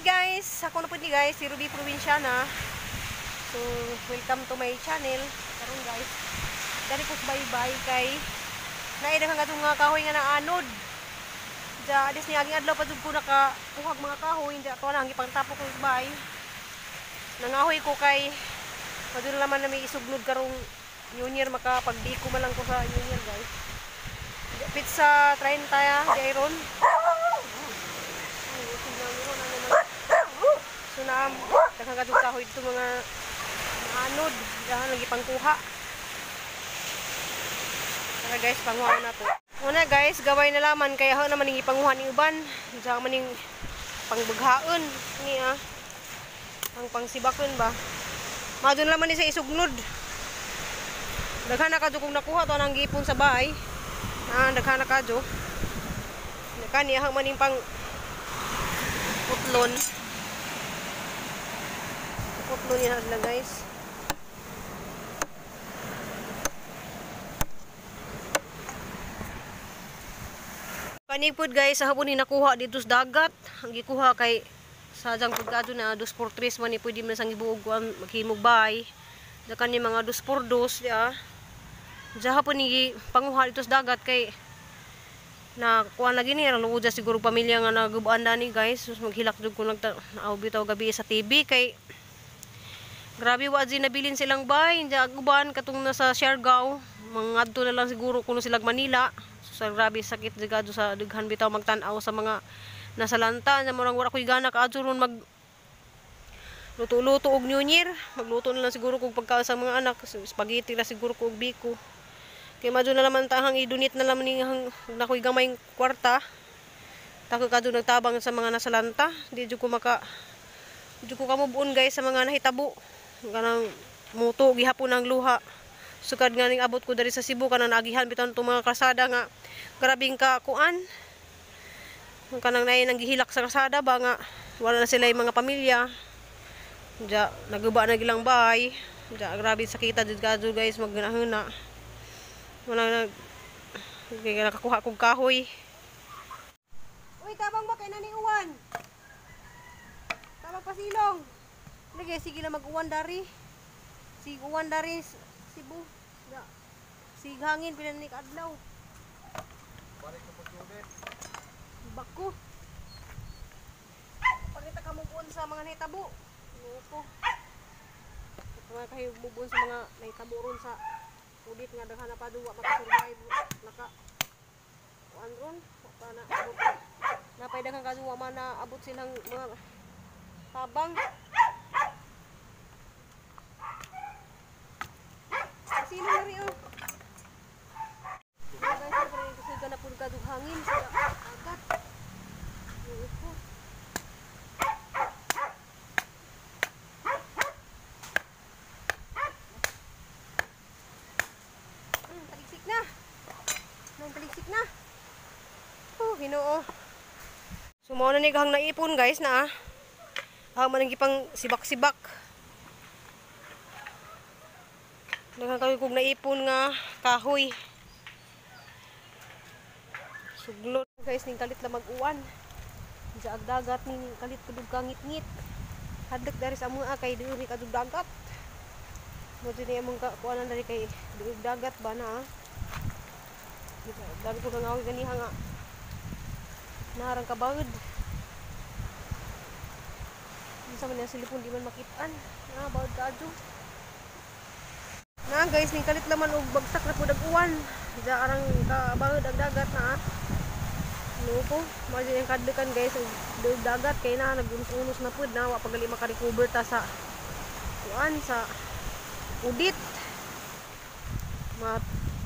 guys! Ako na po ni guys, si Ruby Provinciana. So, welcome to my channel. Karon guys, dari ko bye-bye kay naidang nga itong kahoy nga naanod. Diya, alis ni aging adlaw pa dyan ko nakakuhag mga kahoy. Diya, ito na, hangipang tapo ko isbay. Nangahoy ko kay madun naman na may isugnod karong New Year, makapagdi ko malang ko sa New Year guys. Pizza 30 di iron. So na daghang kahoy dito mga anod, dahan lagi pangkuha. Tara guys, panguha na to. Una guys, gaway na laman kaya ho naman ning ipanguha ni uban. Diyan man ning pangbughaon ni ang pangsibakon ba. Madun laman ni sa isugnod. Daghan na kadto kung nakuha to nang gipon sa bahay. Daghan na kadto. Kani hang maning pang putlon. Putlon yan lang guys. Kani pud guys sa hapon ni nakuha dito sa dagat. Ang gikuha kay sa jang pugado na 2x3 man ni pwede man sang ibuog maghimog bay. Da kani mga 2x2 ya. Diya hapon ni panguha dito sa dagat kay na kuan lagi ni luod siguro pamilya nga nagubaan dani guys. Sus maghilak jud ko bitaw gabi sa TV kay grabe wa di nabilin silang bay. Diya guban katong nasa Siargao, mangadto na lang siguro kuno sila Manila. So grabe sakit jud sa daghan bitaw magtan-aw sa mga nasa lanta. Nya murang wala koy gana kaadto ron mag luto-luto og New Year. Magluto na lang siguro kog pagkaon sa mga anak, spaghetti na siguro kog biko. Kay madyo na naman tahang idunit na naman ni nakoy gamay kwarta. Tako kadto nagtabang sa mga nasa lanta. Di jud ko kamubuon guys sa mga nahitabo. Kanang muto gihapon ang luha. Sukad nga ning abot ko dari sa Cebu kanang naagihan biton tong mga kalsada nga grabing ka kuan. Kanang nay nang gihilak sa kalsada ba nga wala na sila yung mga pamilya. Diya naguba na gilang bahay. Diya grabe sakita jud kadto guys magnahuna. Wala kaya nakakuha kong kahoy. Uy, tabang ba kay nani uwan? Tabang pasilong. Lagi sige na mag-uwan dari. Sige uwan dari Cebu. Ya. Sige hangin pinanik adlaw. Balik ko pagtubig. Bako. Pagita ka mubuon sa mga nahitabo. Nuko. Kaya kayo mubuon sa mga nahitabo ron sa udit nga daghan na pa duwa makasurvive naka kuan ron pa na abot napay daghang kaduwa man na abot silang mga tabang. Sino na rin guys, kasi ka na pud kadug hangin sa agat. Taliksik na. Ginoo. So mao na ni kahang naipon guys na. Manang gipang sibak-sibak. Daghang kayo kog naipon nga kahoy. Suglot guys ning kalit la mag-uwan. Sa dagat ning kalit kudug kangit-ngit. Hadlok dari sa amoa kay diri kadug dagat. Mo dinhi among kuanan dari kay dug dagat ba na. Dami ko nangawag ganiha nga naharang kabawid. Minsan man yung silipon di man makitaan. Bawid ka adyo. Guys, ning kalit laman og bagsak na po dag-uwan. Diya arang kabawid ang dagat na. Nuko, maji yung kadlikan guys og dagat kay na nagunos-unos na pud na wa pagali maka-recover ta sa kuan sa udit.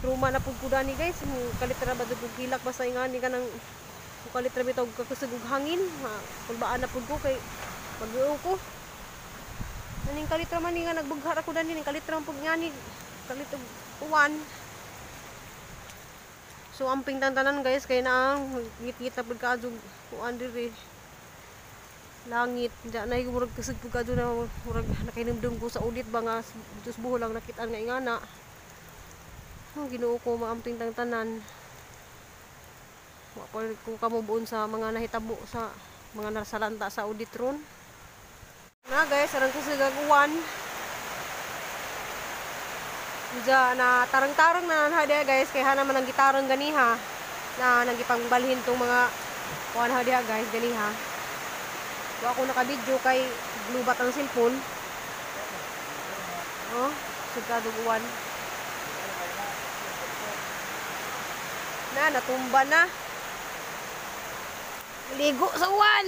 Truma na pud kuda ni guys, kalit ra ba dug hilak basta ingani kanang kalit ra bitaw kakusog og hangin, kulbaan na pud ko kay mag-uo ko. Naning kalit ra man nga nagbugha ra ko dani ning kalit ra pud ngani, kalit og uwan. So amping tanan guys kay na ngit-ngit na pud kaadto uwan diri. Langit, diya na murag kusog pud kaadto na murag nakahinumdum ko sa udit ba nga dus buho lang nakit-an nga ingana. Ginoo ko maamping tanan. Wa pa ko kamubuon sa mga nahitabo sa mga nasalanta sa auditron. Na guys, arang ko sa gagawan. Diya na tarang-tarang na nanhadya guys, kaya naman ang gitarang ganiha na nagipangbalhin tong mga kuan hadya guys ganiha. So ako naka-video kay lubat ang cellphone. Oh, sugkadog uwan. Na natumba na. Ligo sa uwan.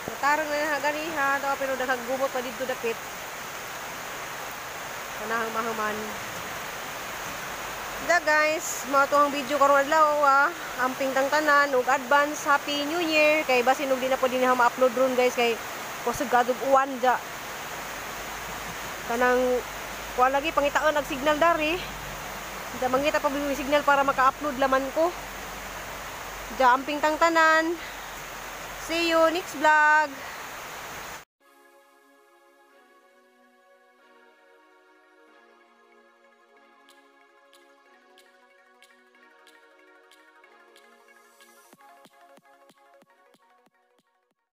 Natarang na ganiha, pero nakagumot pa dito dapit. Kanahang mahaman. Da guys, mga to ang video karon adlaw amping tang tanan ug advance happy new year kay basin ug di na pud dinha ma-upload ron guys kay kusog gadug uwan ja. Kanang kuha lagi pangitaon og signal dari. Da mangita pa yung signal para maka-upload laman ko. Da amping tang tanan. See you next vlog.